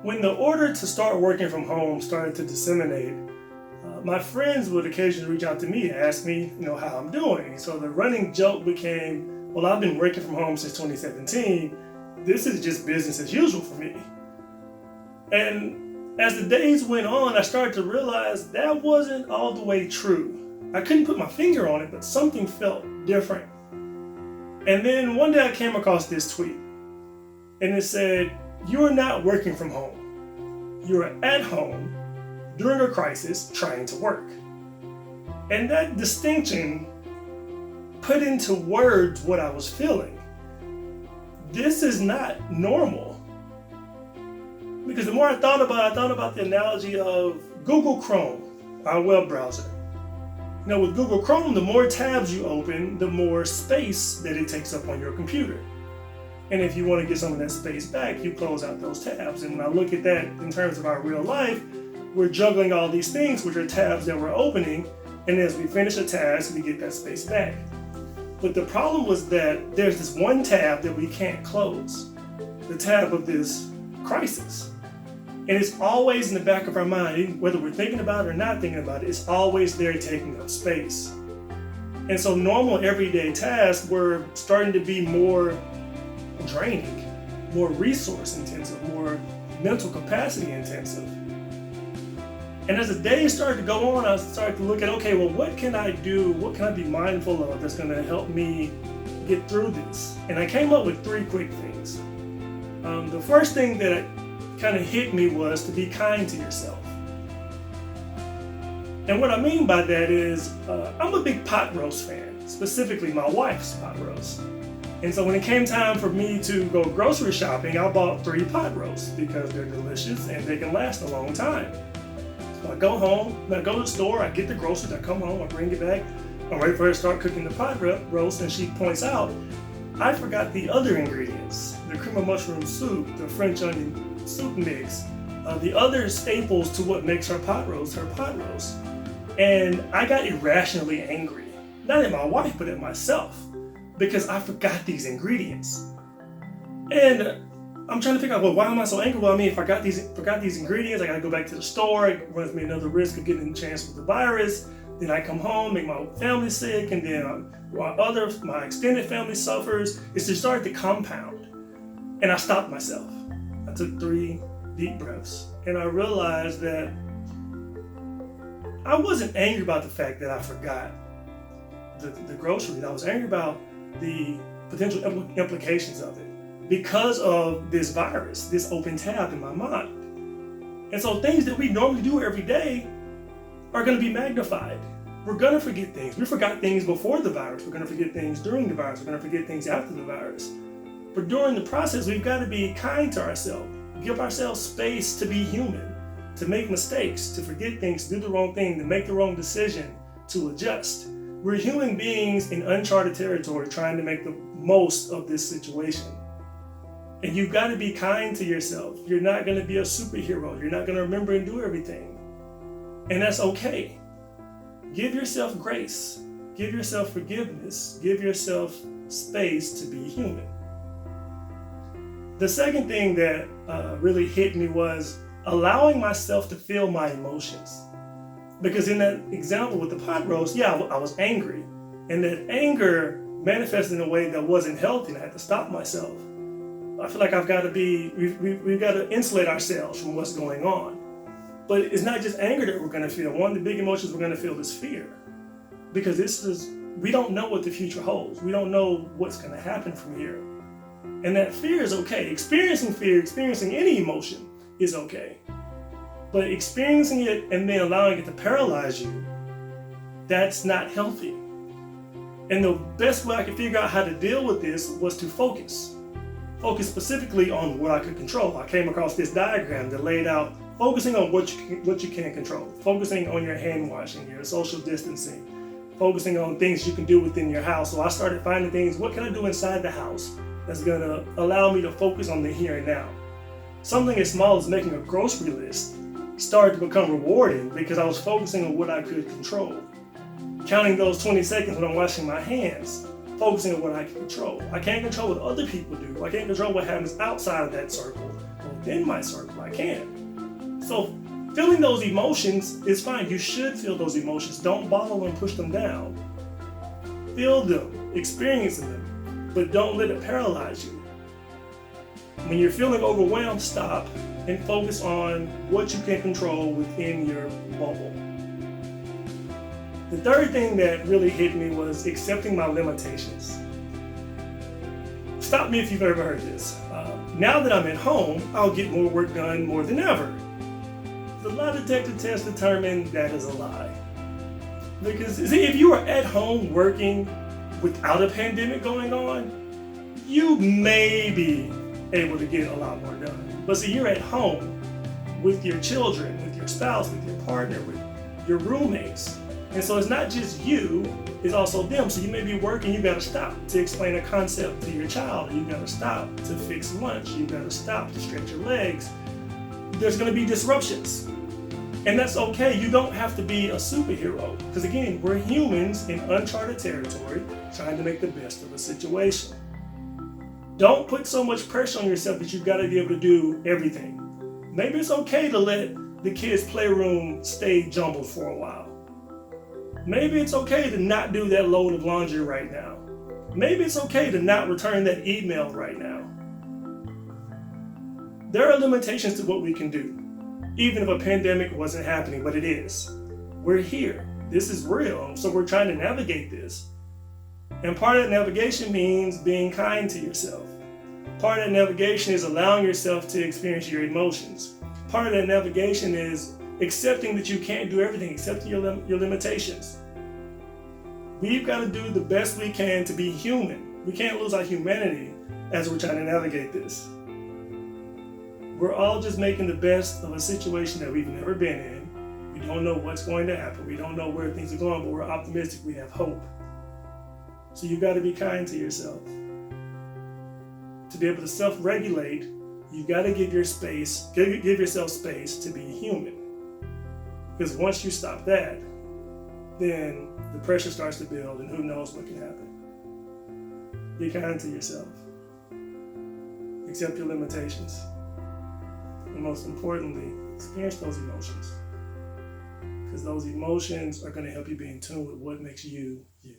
When the order to start working from home started to disseminate, my friends would occasionally reach out to me and ask me, how I'm doing. So the running joke became, well, I've been working from home since 2017. This is just business as usual for me. And as the days went on, I started to realize that wasn't all the way true. I couldn't put my finger on it, but something felt different. And then one day I came across this tweet, and it said, "You're not working from home. You're at home during a crisis trying to work." And that distinction put into words what I was feeling. This is not normal. Because the more I thought about the analogy of Google Chrome, our web browser. With Google Chrome, the more tabs you open, the more space that it takes up on your computer. And if you want to get some of that space back, you close out those tabs. And when I look at that in terms of our real life, we're juggling all these things, which are tabs that we're opening. And as we finish a task, we get that space back. But the problem was that there's this one tab that we can't close, the tab of this crisis. And it's always in the back of our mind, whether we're thinking about it or not thinking about it, it's always there taking up space. And so normal everyday tasks were starting to be more draining, more resource intensive, more mental capacity intensive. And as the days started to go on, I started to look at, okay, well, what can I do? What can I be mindful of that's going to help me get through this? And I came up with 3 quick things. The first thing that kind of hit me was to be kind to yourself. And what I mean by that is, I'm a big pot roast fan, specifically my wife's pot roast. And so when it came time for me to go grocery shopping, I bought 3 pot roasts because they're delicious and they can last a long time. So I go home, I go to the store, I get the groceries, I come home, I bring it back, I'm ready for her to start cooking the pot roast, and she points out, I forgot the other ingredients, the cream of mushroom soup, the French onion soup mix, the other staples to what makes her pot roast. And I got irrationally angry, not at my wife, but at myself, because I forgot these ingredients. And I'm trying to figure out, well, why am I so angry? Well, if I forgot these ingredients, I gotta go back to the store, it runs me another risk of getting a chance with the virus. Then I come home, make my family sick, and then my extended family suffers. It's just started to compound. And I stopped myself. I took 3 deep breaths, and I realized that I wasn't angry about the fact that I forgot the groceries. I was angry about the potential implications of it because of this virus, this open tab in my mind. And so things that we normally do every day are going to be magnified. We're going to forget things. We forgot things before the virus. We're going to forget things during the virus. We're going to forget things after the virus. But during the process, we've got to be kind to ourselves. Give ourselves space to be human, to make mistakes, to forget things, to do the wrong thing, to make the wrong decision, to adjust. We're human beings in uncharted territory trying to make the most of this situation. And you've got to be kind to yourself. You're not going to be a superhero. You're not going to remember and do everything. And that's okay. Give yourself grace. Give yourself forgiveness. Give yourself space to be human. The second thing that really hit me was allowing myself to feel my emotions. Because in that example with the pot roast, I was angry. And that anger manifested in a way that wasn't healthy, and I had to stop myself. I feel like we've got to insulate ourselves from what's going on. But it's not just anger that we're going to feel. One of the big emotions we're going to feel is fear. Because we don't know what the future holds. We don't know what's going to happen from here. And that fear is okay. Experiencing fear, experiencing any emotion is okay. But experiencing it and then allowing it to paralyze you, that's not healthy. And the best way I could figure out how to deal with this was to focus. Focus specifically on what I could control. I came across this diagram that laid out focusing on what you can control, focusing on your hand washing, your social distancing, focusing on things you can do within your house. So I started finding things, what can I do inside the house that's going to allow me to focus on the here and now. Something as small as making a grocery list started to become rewarding because I was focusing on what I could control. Counting those 20 seconds when I'm washing my hands, focusing on what I can control. I can't control what other people do. I can't control what happens outside of that circle, or within my circle, I can. So feeling those emotions is fine. You should feel those emotions. Don't bottle and push them down. Feel them, experience them, but don't let it paralyze you. When you're feeling overwhelmed, stop and focus on what you can control within your bubble. The third thing that really hit me was accepting my limitations. Stop me if you've ever heard this. Now that I'm at home, I'll get more work done more than ever. The lie detector test determined that is a lie. Because see, if you are at home working without a pandemic going on, you may be able to get a lot more done. But see, you're at home with your children, with your spouse, with your partner, with your roommates. And so it's not just you, it's also them. So you may be working, you gotta stop to explain a concept to your child. You gotta stop to fix lunch. You gotta stop to stretch your legs. There's gonna be disruptions. And that's okay. You don't have to be a superhero. Because again, we're humans in uncharted territory trying to make the best of a situation. Don't put so much pressure on yourself that you've got to be able to do everything. Maybe it's okay to let the kids' playroom stay jumbled for a while. Maybe it's okay to not do that load of laundry right now. Maybe it's okay to not return that email right now. There are limitations to what we can do, even if a pandemic wasn't happening, but it is. We're here. This is real, so we're trying to navigate this. And part of that navigation means being kind to yourself. Part of that navigation is allowing yourself to experience your emotions. Part of that navigation is accepting that you can't do everything, accepting your limitations. We've got to do the best we can to be human. We can't lose our humanity as we're trying to navigate this. We're all just making the best of a situation that we've never been in. We don't know what's going to happen. We don't know where things are going, but we're optimistic. We have hope. So you've got to be kind to yourself. To be able to self-regulate, you've got to give yourself space to be human. Because once you stop that, then the pressure starts to build and who knows what can happen. Be kind to yourself. Accept your limitations. And most importantly, experience those emotions. Because those emotions are going to help you be in tune with what makes you, you.